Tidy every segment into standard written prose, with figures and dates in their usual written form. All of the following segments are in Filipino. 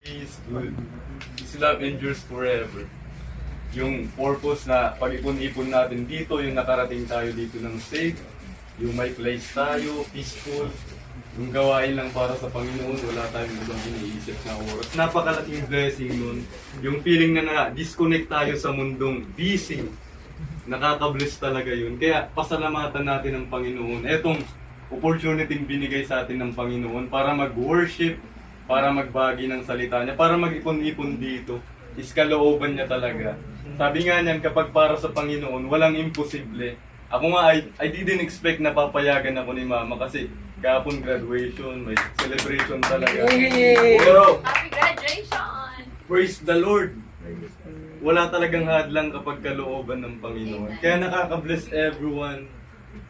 is good. His love endures forever. Yung purpose na pag-ipon-ipon natin dito, yung nakarating tayo dito ng safe, yung may place tayo, peaceful, yung gawain lang para sa Panginoon, wala tayong ibang iniisip na oras. Napakalaking blessing nun. Yung feeling na na-disconnect tayo sa mundong busy, nakaka-bless talaga yun. Kaya pasalamatan natin ang Panginoon. Etong opportunity binigay sa atin ng Panginoon para mag-worship, para magbagi ng salita niya, para mag-ipon-ipon dito. Is kalooban niya talaga. Sabi nga niyan, kapag para sa Panginoon, walang imposible. Ako nga, I didn't expect na papayagan ako ni Mama kasi kahapon graduation, may celebration talaga. Pero, Happy graduation! praise the Lord! Wala talagang hadlang kapag kalooban ng Panginoon. Kaya nakaka-bless everyone.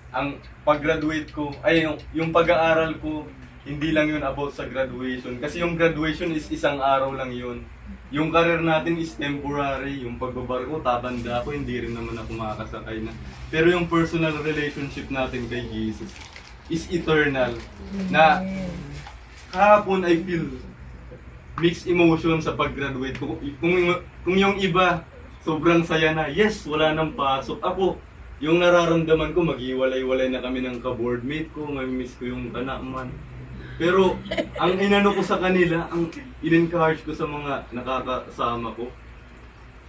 Ang pag-graduate ko, ay yung pag-aaral ko, hindi lang yun about sa graduation. Kasi yung graduation is isang araw lang yun. Yung career natin is temporary. Yung pagbabarko, tatanda ako, hindi rin naman ako makakasakay na. Pero yung personal relationship natin kay Jesus is eternal. Na kahapon I feel mixed emotion sa pag-graduate ko. Kung yung iba, sobrang saya na, yes, wala nang pasok. Ako, yung nararamdaman ko, maghiwalay-walay na kami ng ka-boardmate ko, mamimiss ko yung kanaman. Pero, ang inano ko sa kanila, ang in-encourage ko sa mga nakakasama ko,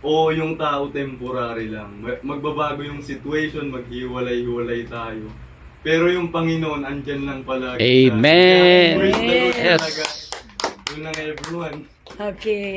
o yung tao temporary lang. Magbabago yung situation, maghiwalay-hiwalay tayo. Pero yung Panginoon, andyan lang palagi. Amen. Kaya, praise the Lord Yes. talaga. Yun lang everyone. Okay.